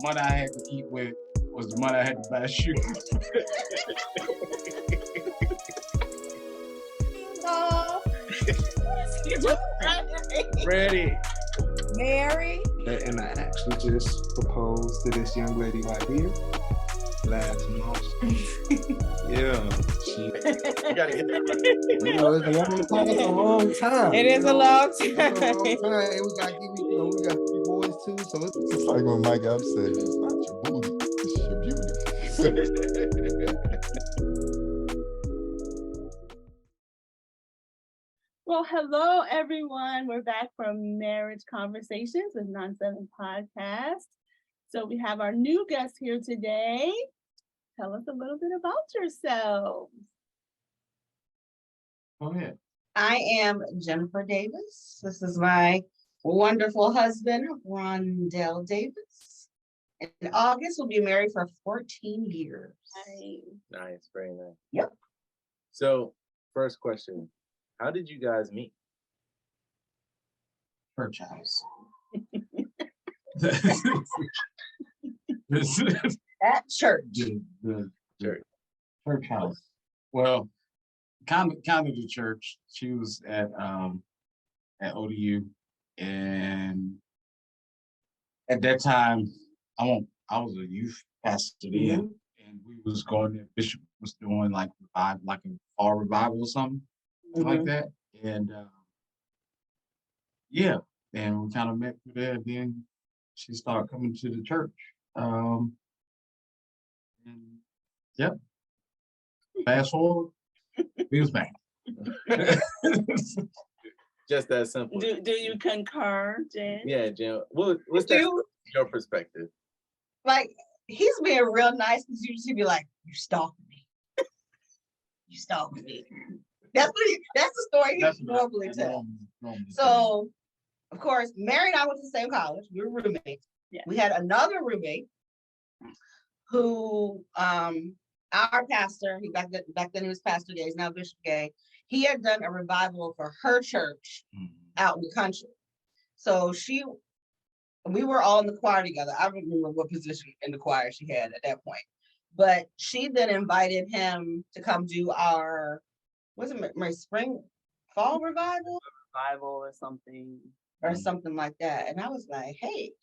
money I had to eat with was the money I had to buy shoes. Ready. Mary. And I actually just proposed to this young lady right here last month. Yeah. You gotta get that. It's a long time. It is a long It's a time. long time. And we got we got 3 boys too. So it's just like when Mike Up said, it's not your booty, it's your beauty. Well, hello, everyone. We're back from Marriage Conversations with 97Podcast. So we have our new guest here today. Tell us a little bit about yourselves. Go ahead. I am Jennifer Davis. This is my wonderful husband, Rondell Davis. In August, we'll be married for 14 years. Nice, very nice. Yep. So, first question. How did you guys meet? Church house. At church. The Church. church house. Well, kind of the church. She was at ODU, and at that time, I was a youth pastor then, and we was going there. Bishop was doing like a fall revival or something like that, and yeah, and we kind of met through there. Then she started coming to the church. And yep. Fast forward, we was back. Just that simple. Do you concur, Jen? Yeah, Jen. What's that from your perspective? Like, he's being real nice because you just be like, you stalking me. You stalking me. That's the story he normally tells. So, of course, Mary and I went to the same college. We were roommates. Yeah. We had another roommate who, our pastor, back then he was Pastor Gay, he's now Bishop Gay. He had done a revival for her church out in the country. So we were all in the choir together. I don't remember what position in the choir she had at that point. But she then invited him to come do our, was it my fall revival? Bible or something. Or something like that. And I was like, hey,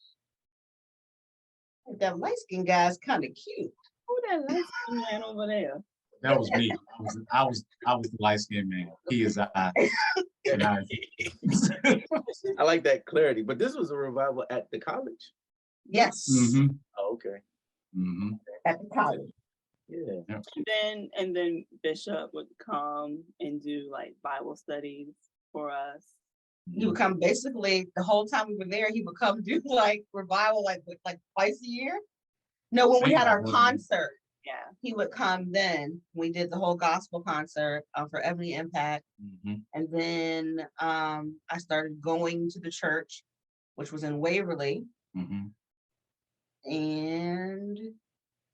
that light-skinned guy's kind of cute. Who that light-skinned man over there? That was me. I was the light-skinned man. He is I. And I like that clarity. But this was a revival at the college? Yes. Oh, okay. At the college. Yeah. And then Bishop would come and do like Bible studies for us. He would come basically the whole time we were there. He would come do like revival, like twice a year. No, when we had our concert, he would come. Then we did the whole gospel concert for Ebony Impact, and then I started going to the church, which was in Waverly, and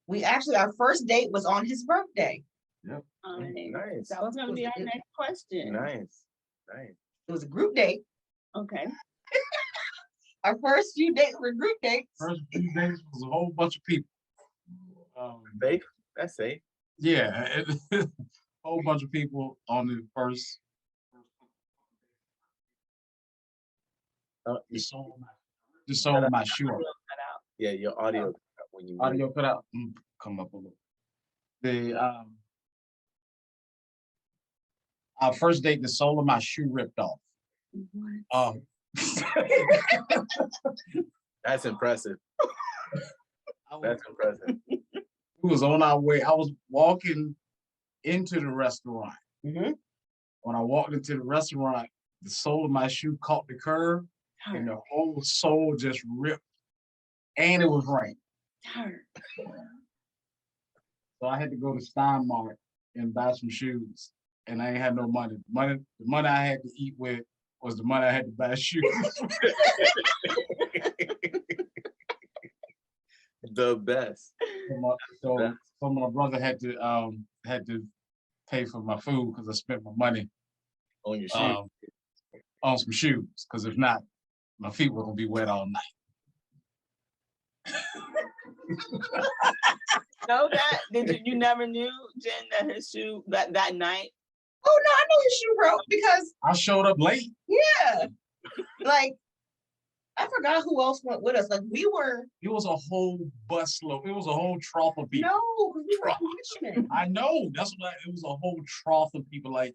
we actually our first date was on his birthday. Yep. Nice. That was going to be our next question. Nice. It was a group date. Okay. Our first few dates were group dates. First few days was a whole bunch of people. Safe? That's safe. Yeah, a whole bunch of people on the first. Just sold my shoe. Yeah, your audio cut out when you Audio cut out. Come up a little. Our first date, the sole of my shoe ripped off. That's impressive. That's impressive. We was on our way. I was walking into the restaurant. When I walked into the restaurant, the sole of my shoe caught the curb, and the whole sole just ripped, and it was raining. So I had to go to Steinmart and buy some shoes, and I ain't had no money. The money I had to eat with was the money I had to buy shoes. The best. So my brother had to pay for my food because I spent my money on your shoes. On some shoes, because if not, my feet were gonna be wet all night. Know that? You never knew, Jen, that his shoe that night? Oh no, I know his shoe broke because I showed up late. yeah, like I forgot who else went with us. Like we were It was a whole bus load. It was a whole trough of people. no, 'cause we were in Richmond. I know. That's what it was, a whole trough of people. Like,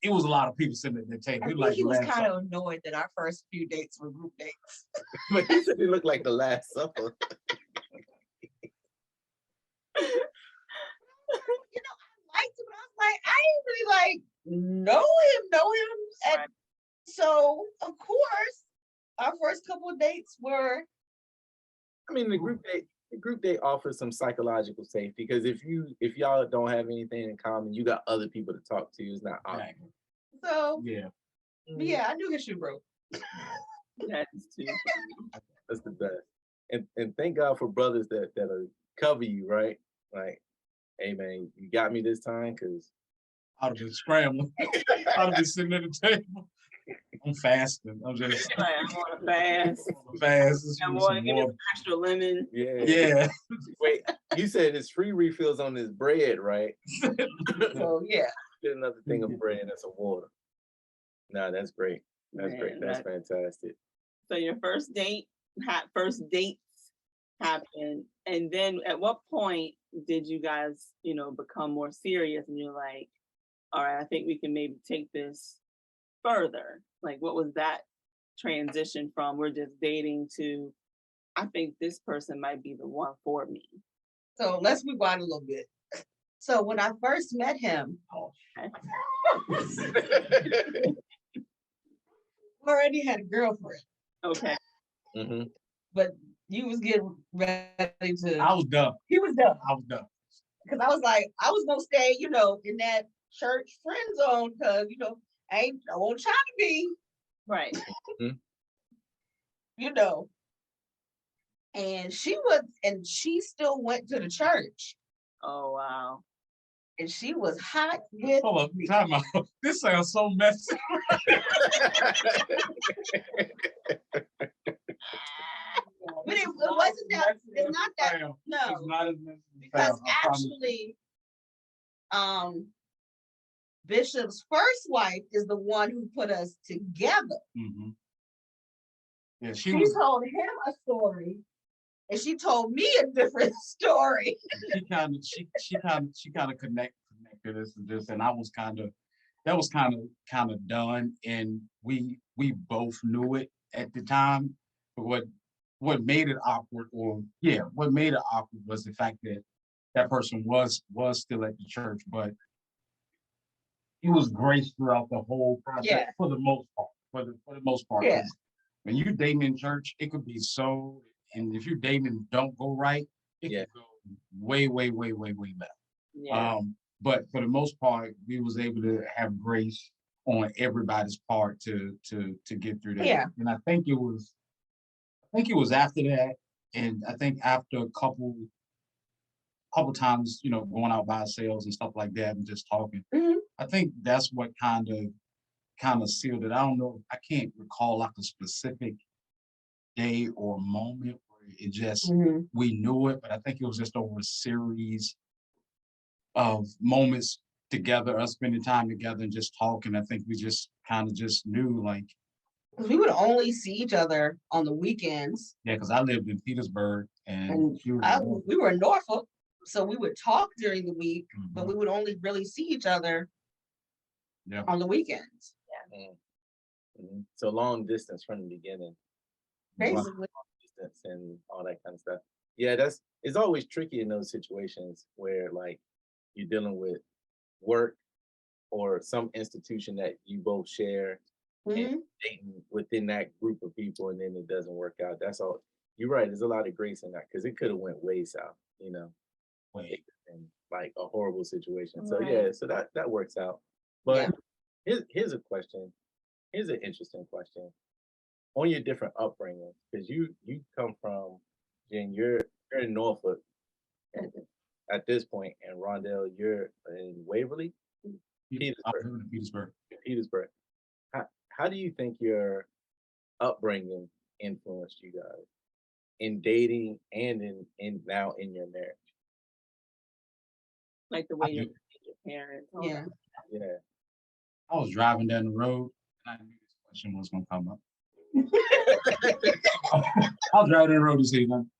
it was a lot of people sitting at the table. I It think like he was last kind supper. of annoyed that our first few dates were group dates. But he said it looked like the Last Supper. You know, I liked him, but I was like, I didn't really like know him. And Right. so of course, our first couple of dates were I mean, the group date offers some psychological safety because if y'all don't have anything in common, you got other people to talk to. It's not awkward. Exactly. so Yeah. yeah, I knew his shoe broke. That is too funny. That's the best. And thank God for brothers that'll cover you, right? Like, hey man, you got me this time because I'd have been scrambling. I'd have been sitting at the table. I'm fasting. I'm just Like, I want to fast. fast. Just I give me want to some give me more. some extra lemon. yeah. Yeah. Wait, you said it's free refills on this bread, right? So yeah. Get another thing of bread and some water. Nah, that's great. That's great. Man, That's fantastic. So your first first dates happened, and then at what point did you guys, become more serious? And you're like, all right, I think we can maybe take this further. Like, what was that transition from we're just dating to, I think this person might be the one for me? So let's rewind a little bit. So when I first met him, I already had a girlfriend, Okay. hmm but you was getting ready to. I was done. He was done I was done. because I was like, I was gonna stay, in that church friend zone because I won't try to be, Right. And she still went to the church, Oh, wow. and she was hot with Hold up. me. Time out. This sounds so messy. But it wasn't that. It's not that. It's No, not as messy as it because sounds, I promise. actually, Bishop's first wife is the one who put us together. Mhm. Yeah, she She was. told him a story, and she told me a different story. She kind of connected us to this, and that was kind of done, and we both knew it at the time. But what made it awkward, what made it awkward was the fact that that person was still at the church, but it was grace throughout the whole process. Yeah. For the most part. For the most part. Yeah. 'Cause when you're dating in church, it could be and if you're dating and don't go right, it Yeah. could go way, way, way, way, way left. Yeah. But for the most part, we was able to have grace on everybody's part to get through that. Yeah. And I think it was after that, and I think after a couple times, going out by ourselves and stuff like that and just talking. Mhm. I think that's what kind of sealed it. I don't know. I can't recall like a specific day or moment where it just we knew it, but I think it was just over a series of moments together, us spending time together and just talking. I think we just kind of just knew, like, We would only see each other on the weekends, yeah, because I lived in Petersburg and and she was in Norfolk. we were in Norfolk, so we would talk during the week, but Mhm. we would only really see each other Yeah. on the weekends, Mhm. So long distance from the beginning, basically. distance and all that kind of stuff. Yeah, it's always tricky in those situations where like you're dealing with work or some institution that you both share Mhm. and dating within that group of people, and then it doesn't work out. That's all. You're right. There's a lot of grace in that because it could have went way south. Wait. It could've been like a horrible situation. So Right. yeah, so that works out. But Yeah. here's a question. Here's an interesting question. On your different upbringing, because you come from, Jen, you're in Norfolk at this point, and Rondell, you're in Waverly, I Petersburg. lived in Petersburg. Petersburg. How do you think your upbringing influenced you guys? in dating and in now in your marriage? Like the way I you do. treat your parents. all Yeah. that. Yeah. I was driving down the road and I knew this question was gonna come up. I was driving down the road this evening.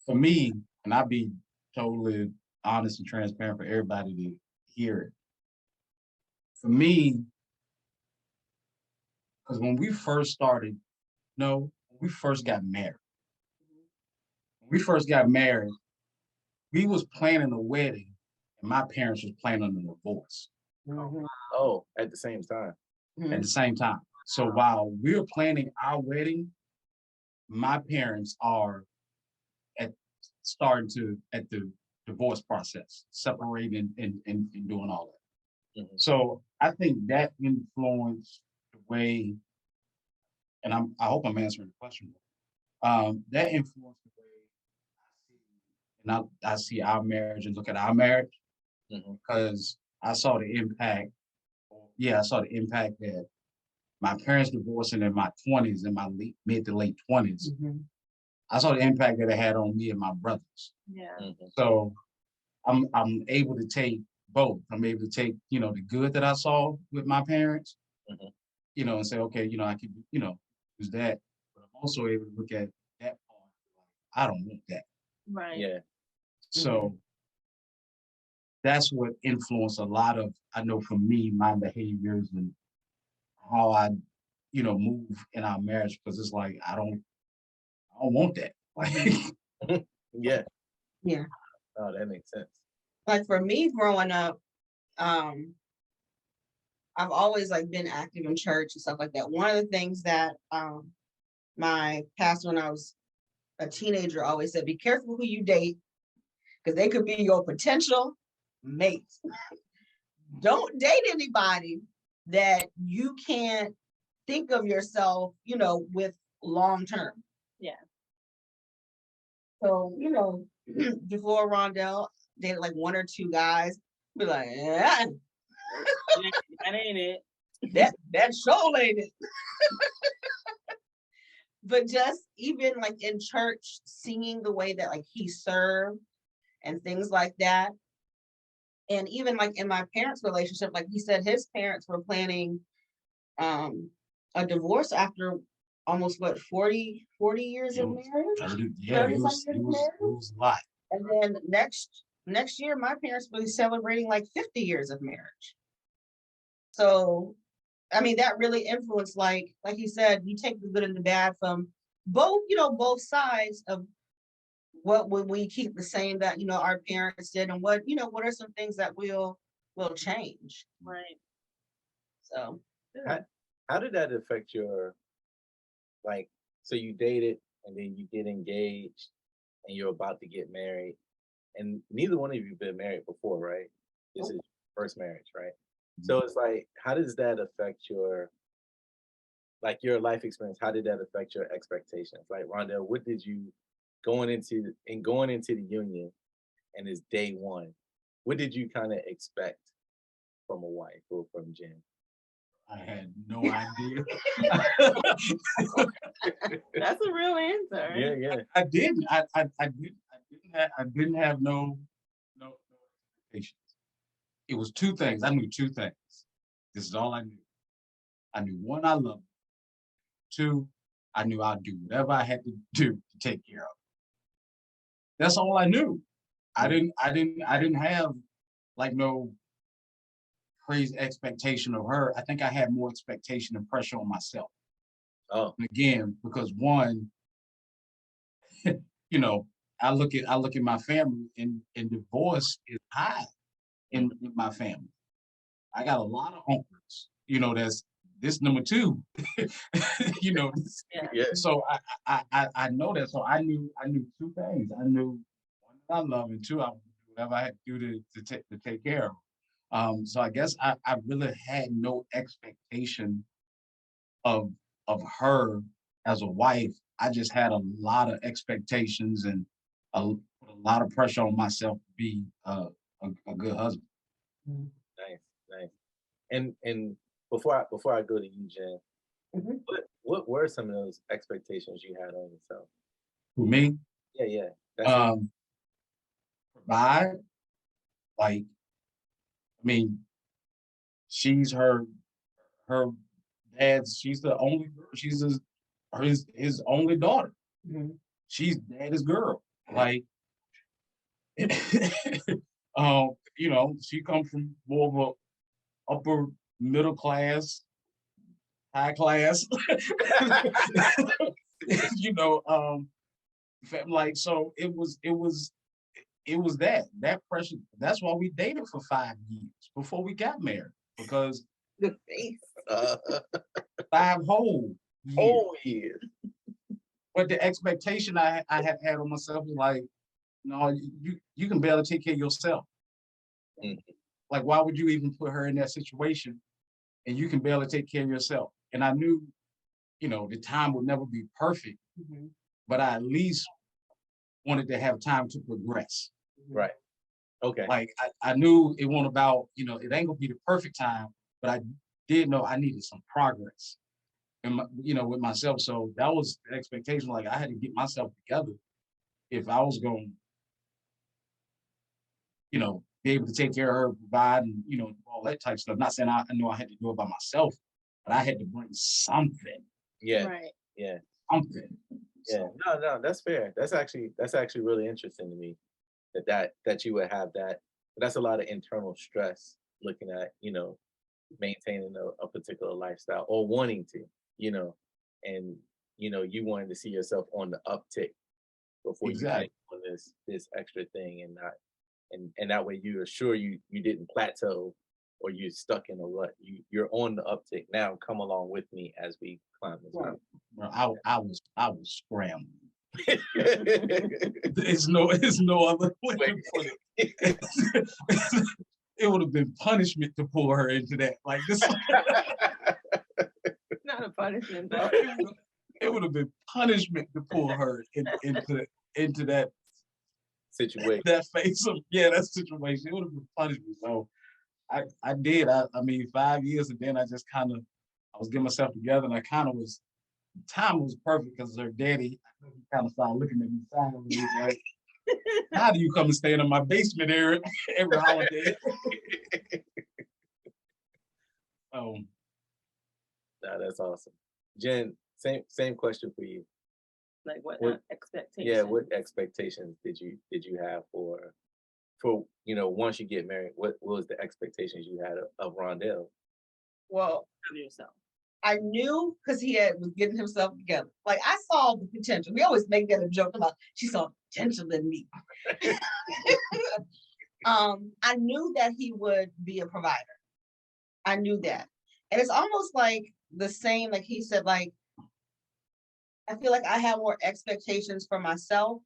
For me, and I'll be totally honest and transparent for everybody to hear it. For me, because when we first started, no, when we first got married. When we first got married, we was planning a wedding, and my parents was planning a divorce Mhm. Oh, at the same time. at the same time. So while we're planning our wedding, my parents are at at the divorce process, separating and doing all that. Mhm. So I think that influenced the way, and I hope I'm answering the question. That influenced the way I see, and I see our marriage and look at our marriage Mhm. because I saw the impact. Yeah, I saw the impact that my parents divorcing in my 20s, in my mid to late 20s. Mhm. I saw the impact that it had on me and my brothers. Yeah. Mhm. So I'm able to take both. I'm able to take, the good that I saw with my parents, Mhm. and say, okay, I could, use that. But I'm also able to look at that part. I don't want that. Right. Yeah. So that's what influenced a lot of, I know for me, my behaviors and how I, move in our marriage, because it's like I don't want that. Like Yeah. Yeah. Oh, that makes sense. Like for me growing up, I've always like been active in church and stuff like that. One of the things that my pastor when I was a teenager always said, be careful who you date, because they could be your potential mates. Don't date anybody that you can't think of yourself, with long term. Yeah. So, before Rondell dated like one or two guys, be like, yeah, That ain't it. that show ain't it. But just even like in church, seeing the way that like he served and things like that. And even like in my parents' relationship, like he said, his parents were planning a divorce after almost 40 years of marriage. Yeah, 30 it some was years it of was marriage. it was a lot. And then next year, my parents will be celebrating like 50 years of marriage. So, I mean, that really influenced, like you said, you take the good and the bad from both sides of what would we keep the same that, our parents did, and what are some things that will change. Right. So, How did that affect your, like, so you dated and then you get engaged and you're about to get married, and neither one of you been married before, right? This is your first marriage, right? So it's like, how does that affect your life experience? How did that affect your expectations? Like, Rondell, what did you going into the union, and it's day one, what did you kind of expect from a wife or from Jen? I had no idea. That's a real answer. Yeah, yeah. I didn't. I didn't have no expectations. It was two things. I knew two things. This is all I knew. I knew one, I loved. Two, I knew I'd do whatever I had to do to take care of. That's all I knew. I didn't have like no crazy expectation of her. I think I had more expectation and pressure on myself. Oh, And again, because one, I look at my family, and divorce is high in my family. I got a lot of uncles, that's this number two, this, yeah. so I know that. So I knew two things. I knew one, that I love, and two, I would do whatever I had to do to take care of. So I guess I really had no expectation of her as a wife. I just had a lot of expectations and a lot of pressure on myself to be a good husband. Nice, nice. And before I go to you, Jen, Mhm. what were some of those expectations you had on yourself? For me, Yeah. That's it. provide, like, I mean, she's her dad's, she's the only girl, his only daughter. Mhm. She's daddy's girl. Like, she comes from more of a upper middle class, high class, like, so it was that pressure. That's why we dated for 5 years before we got married, because The face. 5 whole years. Oh yeah. But the expectation I had on myself was like, no, you can barely take care of yourself. Mhm. Like, why would you even put her in that situation and you can barely take care of yourself? And I knew, the time would never be perfect, Mhm. but I at least wanted to have time to progress. Right. Okay. Like, I knew it wasn't about, it ain't gonna be the perfect time, but I did know I needed some progress and with myself. So that was the expectation. Like, I had to get myself together if I was going to, be able to take care of her, provide, and, all that type of stuff. Not saying I know I had to do it by myself, but I had to bring something, Yeah. Right. Yeah. something. Yeah. So, No, that's fair. That's actually really interesting to me that you would have that. That's a lot of internal stress looking at, maintaining a particular lifestyle or wanting to, and you wanted to see yourself on the uptick before you exactly. take on this extra thing and not and that way you are sure you didn't plateau or you're stuck in a rut. You're on the uptick now. Come along with me as we climb this Right. mountain. Bro, I was scrambling. It's no other way to put it. It would have been punishment to pull her into that. Like this, Not a punishment, though. it would have been punishment to pull her into Situation. that phase of that situation. It would have been punishment. So I did. I mean, 5 years, and then I just I was getting myself together, and I kind of was. Time was perfect because her daddy kind of started looking at me silently, like, how do you come and stay in my basement every holiday? Nah, that's awesome. Jen, same question for you. Like what What- expectations? Yeah, what expectations did you have for once you get married? What was the expectations you had of Rondell? Well, Of yourself. I knew because he was getting himself together. Like, I saw the potential. We always make that a joke about she saw potential in me. I knew that he would be a provider. I knew that. And it's almost like the same, like he said, like, I feel like I have more expectations for myself.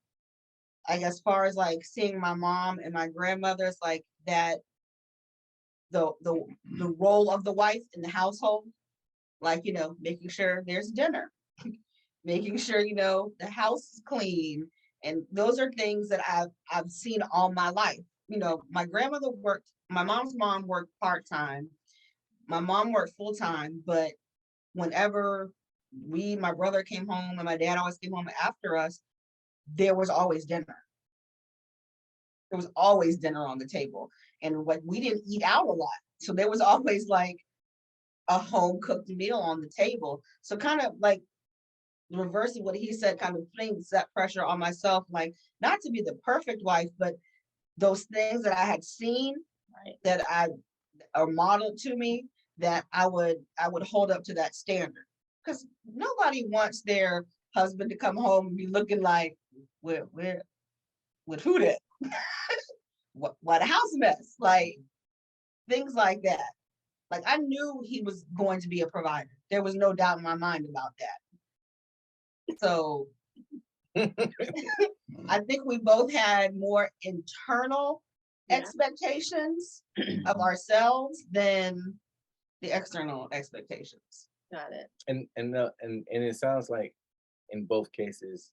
Like, as far as like seeing my mom and my grandmothers, like that, the role of the wife in the household, like, making sure there's dinner, making sure, the house is clean. And those are things that I've seen all my life. My grandmother worked, my mom's mom worked part-time. My mom worked full-time, but whenever my brother came home and my dad always came home after us, there was always dinner. There was always dinner on the table. And like, we didn't eat out a lot. So there was always like a home cooked meal on the table. So kind of like reversing what he said, kind of putting that pressure on myself, like not to be the perfect wife, but those things that I had seen, Right. that are modeled to me, that I would hold up to that standard. Because nobody wants their husband to come home and be looking like, where with who that? what a house mess, like things like that. Like, I knew he was going to be a provider. There was no doubt in my mind about that. So I think we both had more internal Yeah. expectations of ourselves than the external expectations. Got it. And it sounds like in both cases,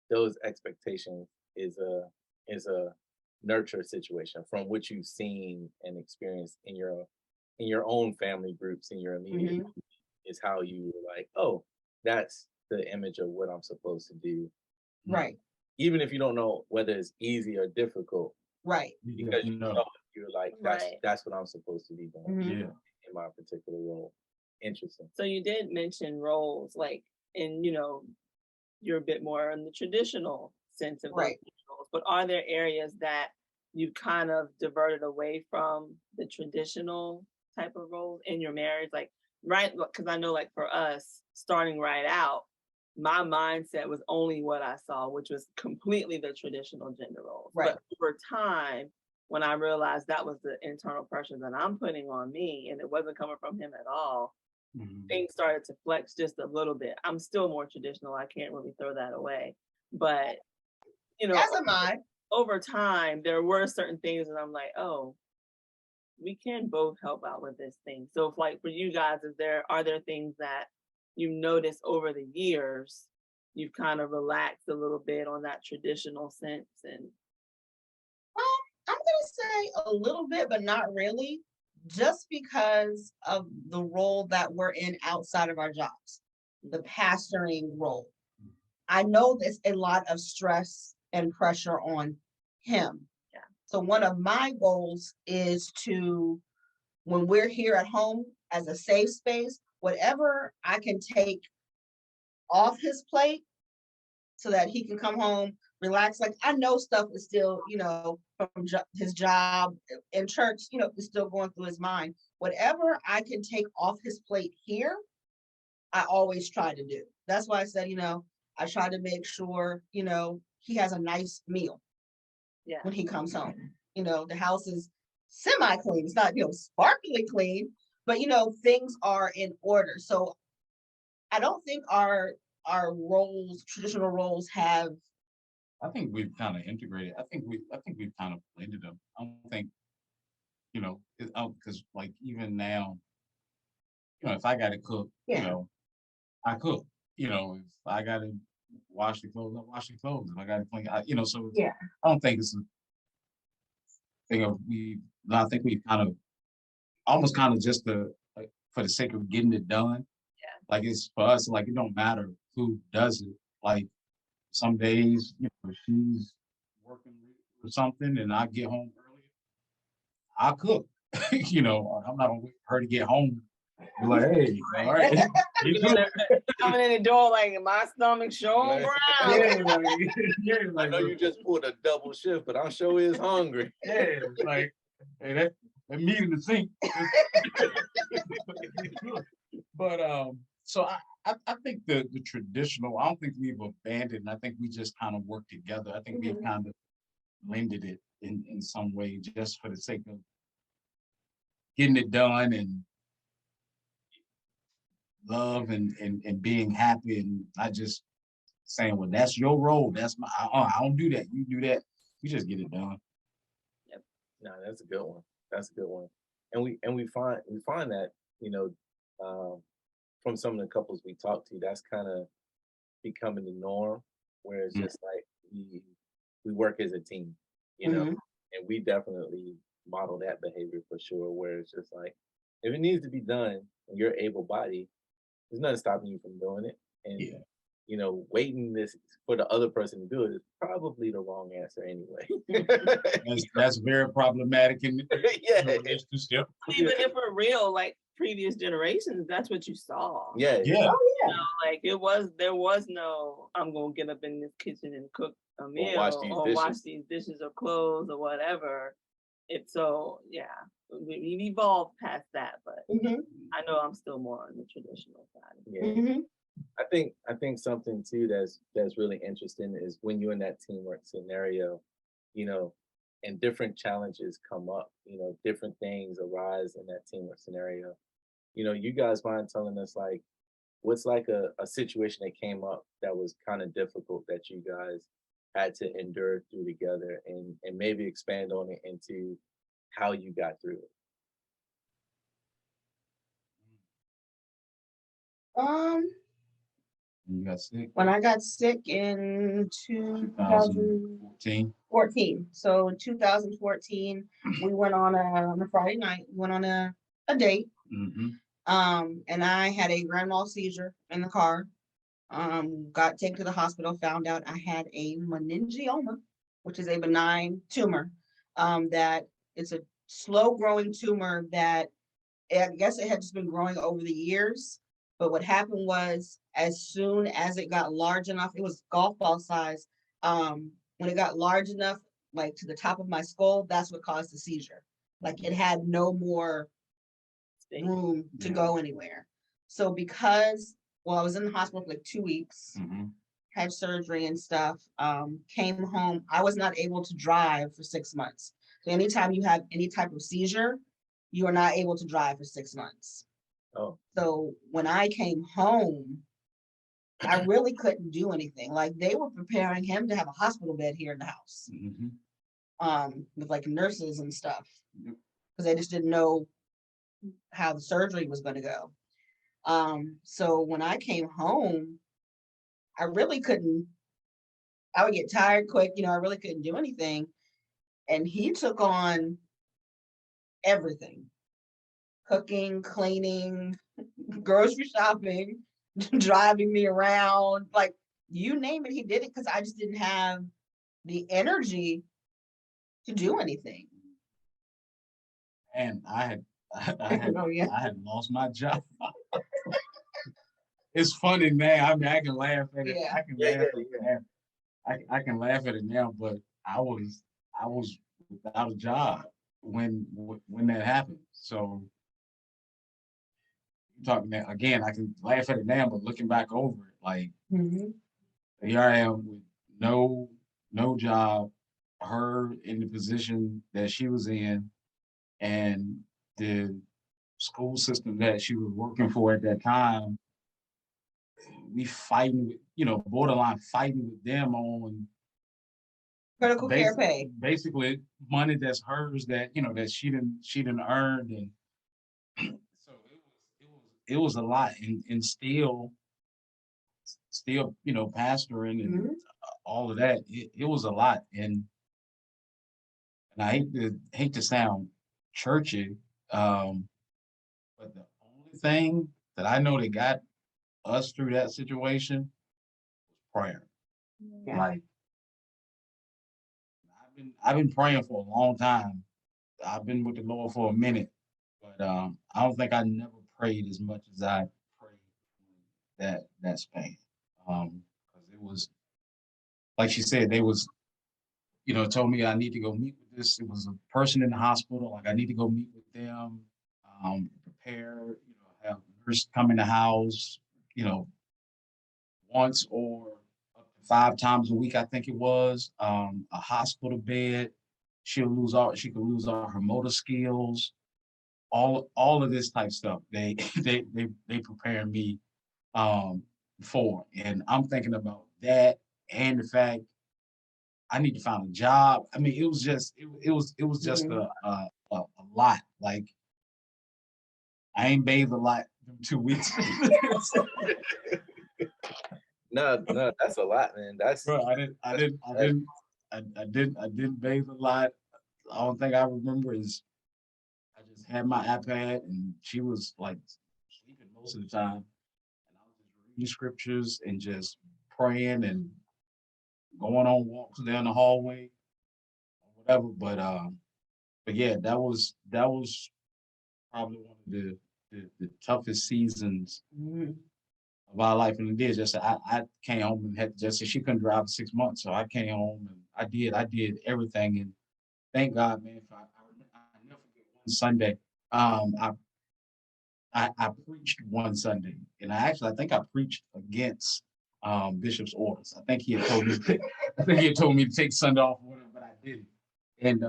those expectations is a nurture situation from what you've seen and experienced in your own family groups, in your immediate Mhm. community, is how you were like, oh, that's the image of what I'm supposed to do. Right, Even if you don't know whether it's easy or difficult, right. because you know you're like, Right. that's what I'm supposed to be doing Mhm. Yeah. in my particular role. Interesting. So you did mention roles, like, and you're a bit more in the traditional sense of those Right. roles, but are there areas that you kind of diverted away from the traditional type of roles in your marriage? Like, right, because I know, like, for us, starting right out, my mindset was only what I saw, which was completely the traditional gender roles. Right. But over time, when I realized that was the internal pressure that I'm putting on me, and it wasn't coming from him at all, Mhm. things started to flex just a little bit. I'm still more traditional. I can't really throw that away. But, As am I. over time, there were certain things that I'm like, oh, we can both help out with this thing. So if, like, for you guys, are there things that you notice over the years you've kind of relaxed a little bit on that traditional sense? And I'm gonna say a little bit, but not really, just because of the role that we're in outside of our jobs, the pastoring role. I know there's a lot of stress and pressure on him. Yeah. So one of my goals is to, when we're here at home as a safe space, whatever I can take off his plate so that he can come home, relax. Like, I know stuff is still, from his job in church, is still going through his mind. Whatever I can take off his plate here, I always try to do. That's why I said, I try to make sure, he has a nice meal yeah, when he comes home. The house is semi-clean. It's not, sparkly clean, but, things are in order. So I don't think our roles, traditional roles, have. I think we've kind of integrated. I think we've kind of blended them. I don't think, because like even now, if I got to cook, Yeah. I cook. If I got to wash the clothes, I wash the clothes. If I got to clean, so Yeah. I don't think it's a thing of I think we kind of almost kind of just for the sake of getting it done. Yeah. Like, it's for us, like, it don't matter who does it. Like, some days, if she's working or something and I get home early, I cook. I'm not gonna wait for her to get home. Be like, hey, all right. You coming in the door like, my stomach's showing brown. I know you just pulled a double shift, but I'm sure is hungry. Yeah, like, hey, that meat in the sink. But so I think the traditional, I don't think we've abandoned. I think we just kind of work together. I think we've kind of blended it in some way, just for the sake of getting it done and love and being happy, and not just saying, well, that's your role. That's my, I don't do that. You do that. We just get it done. Yep. No, that's a good one. That's a good one. And we find that, from some of the couples we talk to, that's kind of becoming the norm, where it's just like we work as a team, and we definitely model that behavior for sure, where it's just like, if it needs to be done and you're able-bodied, there's nothing stopping you from doing it. And waiting this for the other person to do it is probably the wrong answer anyway. That's very problematic in the Yeah. relationship. Even if we're real, like previous generations, that's what you saw. Yeah. Yeah. Like there was no, I'm gonna get up in this kitchen and cook a meal or wash these dishes or clothes or whatever. It's so, yeah, we've evolved past that, but I know I'm still more on the traditional side. Yeah. I think something too that's really interesting is when you're in that teamwork scenario, and different challenges come up, different things arise in that teamwork scenario. You guys mind telling us, like, what's like a situation that came up that was kind of difficult that you guys had to endure through together, and maybe expand on it into how you got through it. You got sick. When I got sick in 2014. So in 2014, we went on a Friday night, we went on a date. And I had a grand mal seizure in the car. Got taken to the hospital, found out I had a meningioma, which is a benign tumor. That it's a slow growing tumor that I guess it had just been growing over the years. But what happened was, as soon as it got large enough, it was golf ball size. When it got large enough, like to the top of my skull, that's what caused the seizure. Like it had no more room to go anywhere. So because, well, I was in the hospital for like 2 weeks, had surgery and stuff, came home. I was not able to drive for 6 months. So anytime you have any type of seizure, you are not able to drive for 6 months. Oh, So when I came home, I really couldn't do anything. Like they were preparing him to have a hospital bed here in the house, with like nurses and stuff, because they just didn't know how the surgery was going to go. So when I came home, I really couldn't, I would get tired quick, I really couldn't do anything. And he took on everything: cooking, cleaning, grocery shopping, driving me around, like you name it, he did it, because I just didn't have the energy to do anything. And I had Oh, yeah. I had lost my job. It's funny now. I mean, I can laugh at it. Yeah. I can Yeah, laugh yeah, at it. I can laugh at it now, but I was without a job when that happened. So talking that again, I can laugh at it now, but looking back over it, like here I am with no job, her in the position that she was in, and the school system that she was working for at that time, we fighting with, borderline fighting with them on Critical care pay. basically money that's hers that, that she didn't earn. And so it was a lot, and still, pastoring and all of that. It was a lot. And I hate to sound churchy, but the only thing that I know that got us through that situation was prayer. Yeah. Like I've been praying for a long time. I've been with the Lord for a minute, but I don't think I never prayed as much as I prayed that span. Because it was, like she said, they was, told me I need to go meet with this. It was a person in the hospital. Like I need to go meet with them, prepare, have a nurse come in the house, once or up to 5 times a week, I think it was, a hospital bed. She could lose all her motor skills, all of this type stuff. They they prepare me for. And I'm thinking about that and the fact I need to find a job. I mean, it was just just a lot. Like I ain't bathed a lot in 2 weeks. no, that's a lot, man. That's Bro, I didn't bathe a lot. The only thing I remember is I just had my iPad and she was like sleeping most of the time. And I was just reading scriptures and just praying and going on walks down the hallway or whatever. But yeah, that was probably one of the toughest seasons of our life. And it is just I came home and had just she couldn't drive for 6 months. So I came home and I did everything. And thank God, man, I never forget one Sunday. I preached one Sunday, and I think I preached against Bishop's orders. I think he had told me to take Sunday off, or whatever, but I didn't. And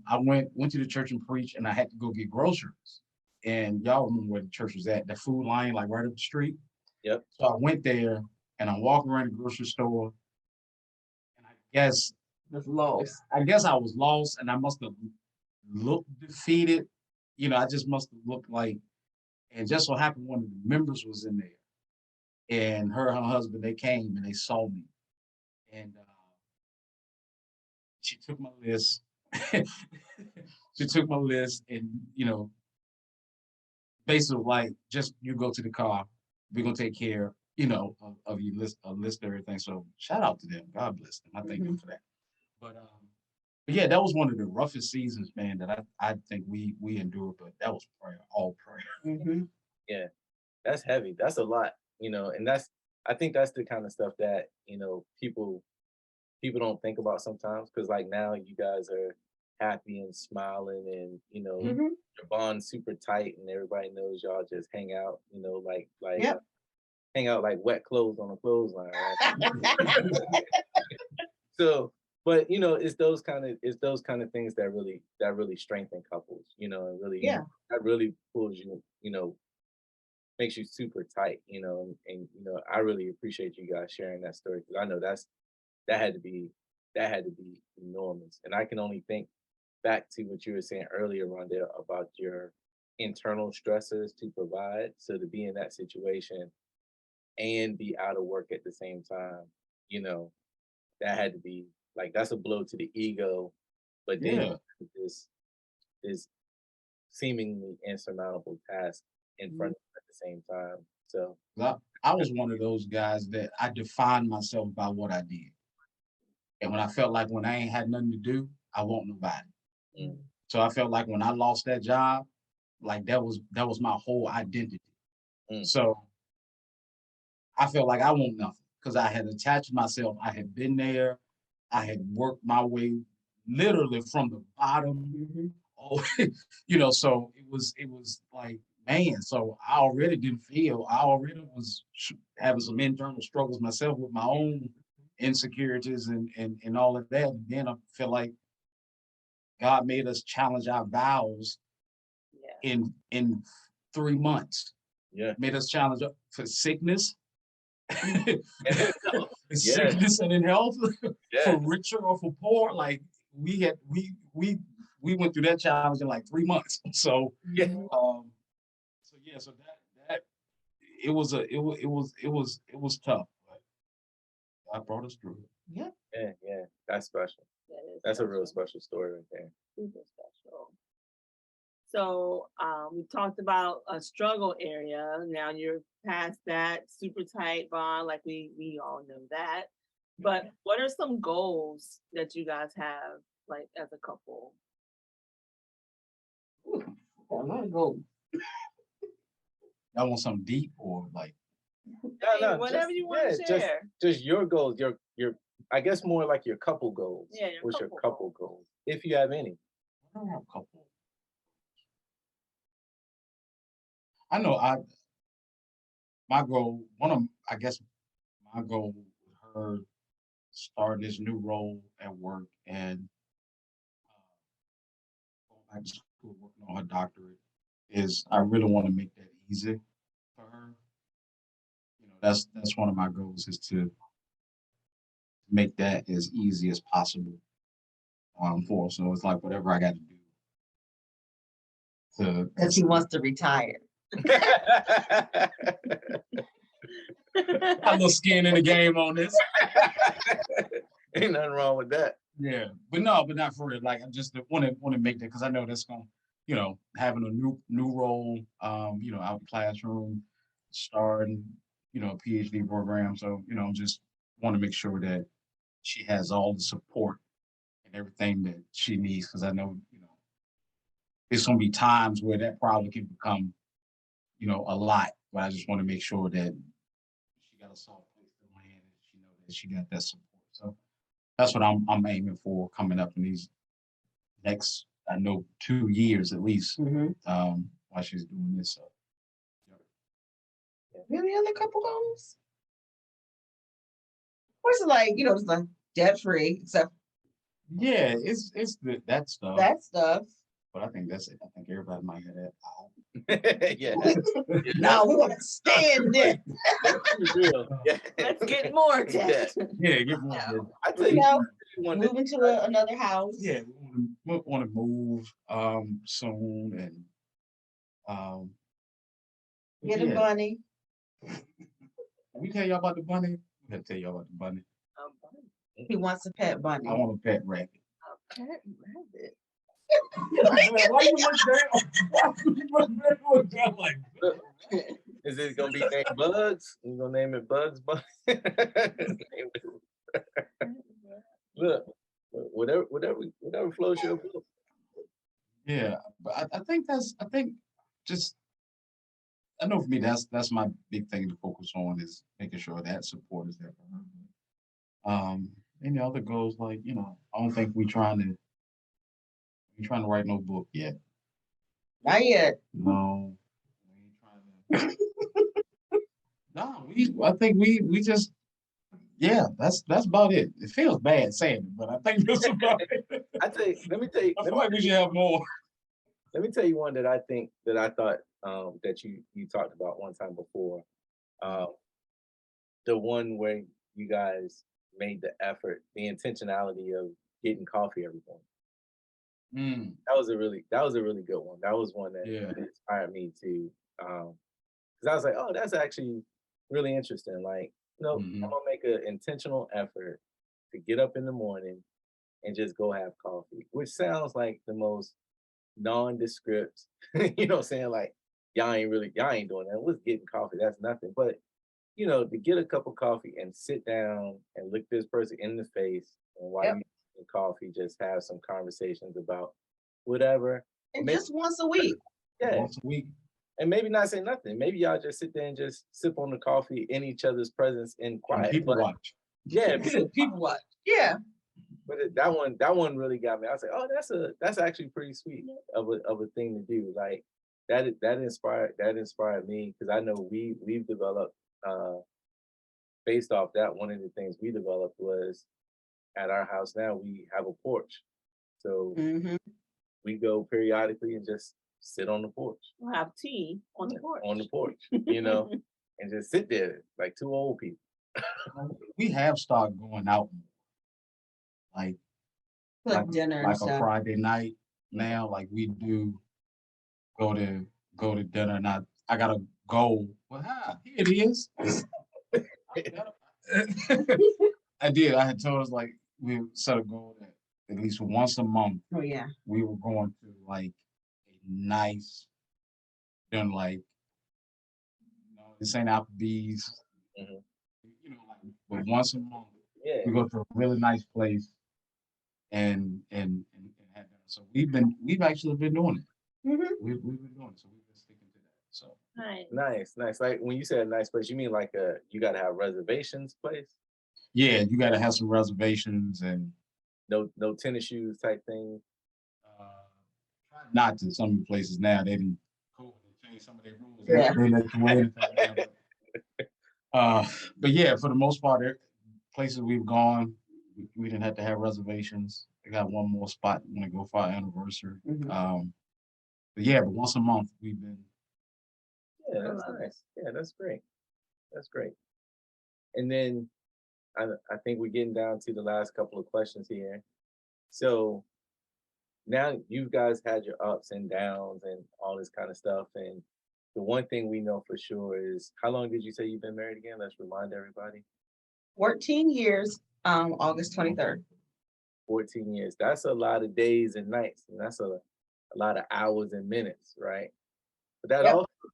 I went to the church and preached, and I had to go get groceries. And y'all remember where the church was at, the food line, like right up the street. Yep. So I went there, and I'm walking around the grocery store, and I guess I was lost, and I must have looked defeated. I just must have looked like. And just so happened one of the members was in there, and her husband, they came and they saw me, and she took my list. She took my list, and basically like, just you go to the car, we're gonna take care of you list everything. So shout out to them. God bless them. I thank them for that. But yeah, that was one of the roughest seasons, man, that I think we endured, but that was prayer, all prayer. Yeah, that's heavy. That's a lot, and I think that's the kind of stuff that, people don't think about sometimes, because like now you guys are happy and smiling, and your bond's super tight, and everybody knows y'all just hang out, Yep. hang out like wet clothes on a clothesline, right? So, but it's those kind of things that really strengthen couples, and really that really pulls you, makes you super tight, and I really appreciate you guys sharing that story, because I know that had to be enormous. And I can only think back to what you were saying earlier, Rondell, about your internal stressors to provide. So to be in that situation and be out of work at the same time, that had to be like, that's a blow to the ego. But then Yeah. this seemingly insurmountable task in front of you at the same time. So I was one of those guys that I defined myself by what I did. And when I felt like when I ain't had nothing to do, I want nobody. mm, So I felt like when I lost that job, like that was my whole identity. Mm. So I felt like I want nothing because I had attached myself. I had been there. I had worked my way literally from the bottom. Oh, so it was like, man, so I already didn't feel, I already was having some internal struggles myself with my own insecurities and all of that. And then I feel like God made us challenge our vows in 3 months. yeah. Made us challenge up for sickness, Yeah. sickness and in health, Yeah. for richer or for poor. Like we went through that challenge in like 3 months. So Yeah. so that it was tough, but God brought us through it. Yeah. That's special. That's a real special story right there. Super special. So we talked about a struggle area. Now you're past that super tight bond, like we all know that. But what are some goals that you guys have, like as a couple? I want to go. I want something deep or like. No, Whatever you want to share. Just your goals, your I guess more like your couple goals. Yeah, What's your couple goals, if you have any? I don't have a couple. I know my goal, I guess my goal with her starting this new role at work and going back to school, working on her doctorate, is I really want to make that easy for her. That's one of my goals, is to make that as easy as possible for her. So it's like whatever I got to do Because he wants to retire. a little skin in the game on this. Ain't nothing wrong with that. Yeah, but not for real. Like I just want to make that, because I know that's gonna, having a new role, out in the classroom, starting, a PhD program. So just want to make sure that she has all the support and everything that she needs, because I know there's gonna be times where that probably can become, a lot. But I just want to make sure that she got a soft place to land, and she knows that she got that support. So that's what I'm aiming for coming up in these next, I know, 2 years at least, while she's doing this. So, Any other couple goals? What's it like, it's like debt free, except yeah, it's that stuff. that stuff. But I think that's it. I think everybody might have that. Yeah. Now we want to stand it. Real. Yeah. Let's get more debt. Yeah, get more. I tell you, Moving to another house. Yeah, we want to move soon, and Get a bunny. we tell y'all about the bunny. We gotta tell y'all about the bunny. He wants a pet bunny. I want a pet rabbit. A pet rabbit. Why you look down? Why you look down like that? Is it gonna be named Bugs? You gonna name it Bugs? Look, whatever floats your boat. Yeah, but I think just I know for me that's my big thing to focus on is making sure that support is there for her. Any other goals like I don't think we trying to write no book yet. Not yet. No, we ain't trying to. No, I think we just that's about it. It feels bad saying it, but I think that's about it. Let me tell you. I feel like we should have more. Let me tell you one that I thought that you talked about one time before. The one where you guys made the effort, the intentionality of getting coffee every morning. That was a really good one. That was one that inspired me to because I was like, oh, that's actually really interesting. Like, I'm gonna make an intentional effort to get up in the morning and just go have coffee, which sounds like the most nondescript, saying like y'all ain't doing that. What's getting coffee? That's nothing. But to get a cup of coffee and sit down and look this person in the face and while you drink coffee, just have some conversations about whatever. And just once a week. Yeah. Once a week. And maybe not say nothing. Maybe y'all just sit there and just sip on the coffee in each other's presence in quiet. And people watch. Yeah, people watch. Yeah. But that one really got me. I was like, oh, that's actually pretty sweet of a thing to do. Like that inspired me because I know we've developed based off that. One of the things we developed was at our house now we have a porch, so we go periodically and just sit on the porch. We'll have tea on the porch. On the porch, and just sit there like two old people. We have started going out more. Like dinner like and stuff. a Friday night now. Like we do go to dinner, and I got a goal. Well, here it is. I did. I had told us like we set a goal that at least once a month. Oh yeah. We were going to like a nice dinner, like this ain't Applebee's. But once a month, we go to a really nice place and have dinner. So we've actually been doing it. We've been doing it, so we've been sticking to that. So nice. Like when you say a nice place, you mean like you gotta have reservations place? Yeah, you gotta have some reservations and no tennis shoes type thing. Not to some of the places now. They didn't change some of their rules. Yeah. They let you in. But yeah, for the most part, places we've gone, we didn't have to have reservations. We got one more spot when we go for our anniversary. But once a month we've been. Yeah, that's nice. Yeah, that's great. That's great. And then I think we're getting down to the last couple of questions here. So now you guys had your ups and downs and all this kind of stuff. And the one thing we know for sure is, how long did you say you've been married again? Let's remind everybody. 14 years, August 23rd. 14 years. That's a lot of days and nights. And that's a lot of hours and minutes, right? But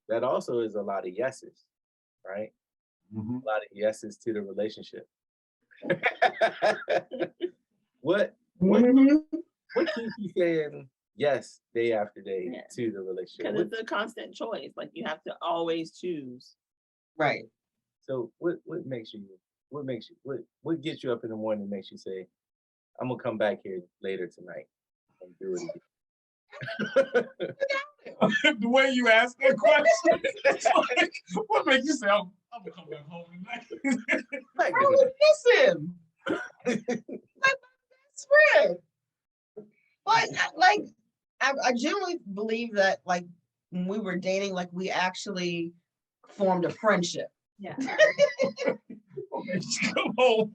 that also is a lot of yeses, right? A lot of yeses to the relationship. What keeps you saying yes day after day to the relationship? Because it's a constant choice. Like you have to always choose. Right. So what gets you up in the morning and makes you say, I'm gonna come back here later tonight and do it again? The way you ask that question, it's like, what makes you say, I'm gonna come back home tonight? I would miss him. My best friend. But I generally believe that like when we were dating, like we actually formed a friendship. Yeah. Come home.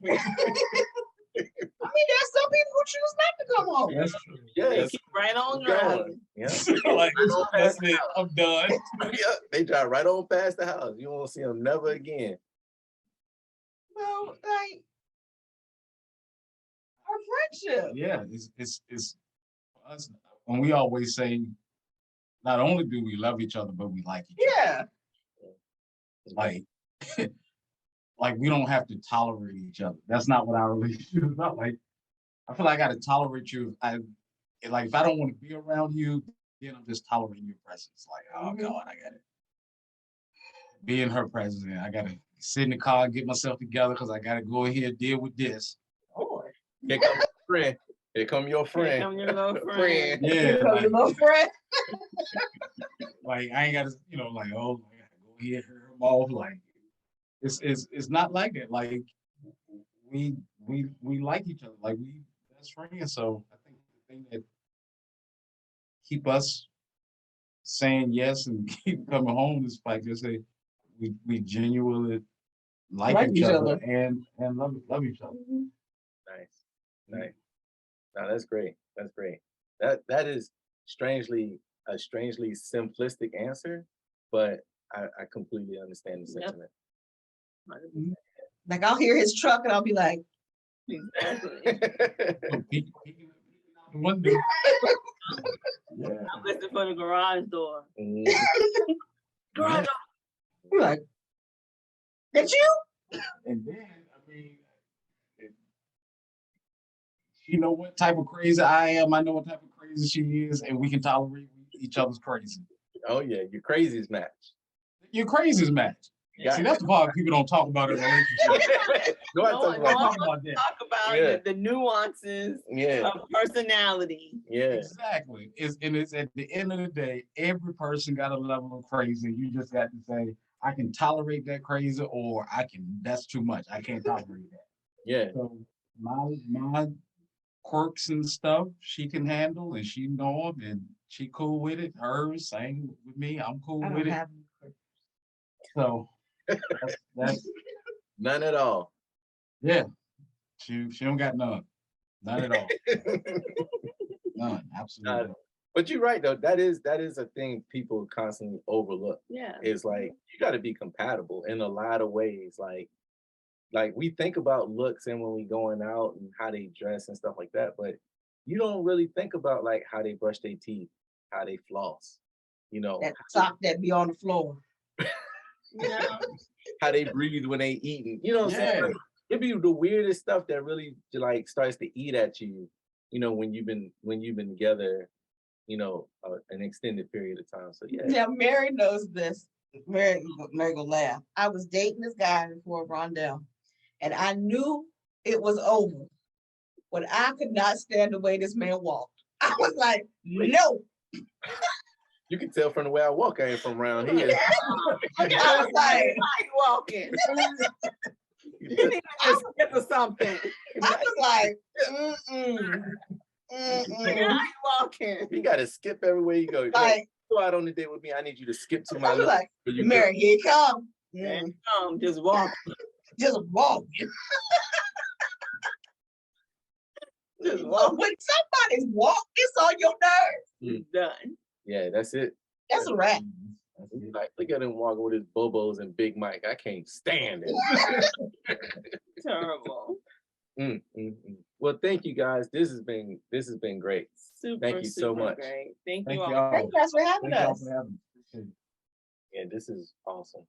I mean, there's some people who choose not to come home. That's true. Yeah, They keep right on driving. Yeah. Like, that's it. I'm done. Yeah, they drive right on past the house. You won't see them never again. Well, like our friendship. Yeah, it's for us. and we always say, not only do we love each other, but we like each other. Yeah. Like, like we don't have to tolerate each other. That's not what our relationship is about. Like, I feel like I gotta tolerate you. If I don't want to be around you, then I'm just tolerating your presence. Like, oh God, I gotta be in her presence. I gotta sit in the car and get myself together because I gotta go ahead and deal with this. Lord. Here come your friend. Here come your friend. Come your little friend. Yeah, Your little friend. like I ain't gotta, like, oh, I gotta go ahead and hurt him off. Like, it's not like that. Like, we like each other. Like, we best friends. So I think the thing that keep us saying yes and keep coming home is like just say we genuinely like each other and love each other. Nice. No, that's great. That's great. That is a strangely simplistic answer, but I completely understand the sentiment. Like I'll hear his truck and I'll be like, Exactly. One day. Yeah. I'm listening for the garage door. garage. You're like, that you? And then, I mean, she know what type of crazy I am. I know what type of crazy she is, and we can tolerate each other's crazy. Oh yeah, your crazies match. Your crazies match. Yeah. See, that's the part people don't talk about in relationships. No, No one Talk about that. talk about Yeah. the nuances Yeah, of personality. yeah, Exactly. It's at the end of the day, every person got a level of crazy. You just got to say, I can tolerate that crazy, or that's too much. I can't tolerate that. yeah. So my quirks and stuff, she can handle, and she know them, and she cool with it. Hers, same with me. I'm cool I with don't it. have So that's None at all. yeah. She don't got none at all. None, absolutely. But you're right though. That is a thing people constantly overlook. Yeah. Is like you got to be compatible in a lot of ways. Like we think about looks and when we going out and how they dress and stuff like that, but you don't really think about like how they brush their teeth, how they floss, that sock that be on the floor. Yeah. how they breathe when they eating. You know what I'm saying? Yeah. Like, it'd be the weirdest stuff that really like starts to eat at you, when you've been together, an extended period of time. So yeah. Yeah, Mary knows this. Mary gonna laugh. I was dating this guy before Rondell, and I knew it was over, but I could not stand the way this man walked. I was like, no. You can tell from the way I walk, I ain't from around here. I was like, walking. You need to just skip or something. I was like, How you walking? You gotta skip everywhere you go. like, Go out on a date with me. I need you to skip to my I was left. like, so you Mary, here you come. Just walk. Just walk. Just walk. When somebody's walk, it's on your nerves. Done. Yeah, that's it. That's a wrap. Like, look at him walking with his bobos and Big Mike. I can't stand it. Terrible. Well, thank you guys. This has been great. Super, Thank you so super much. Great. Thank Thank you all. y'all. Thank you guys for having Thank y'all us. for having me. Appreciate it. Yeah, this is awesome.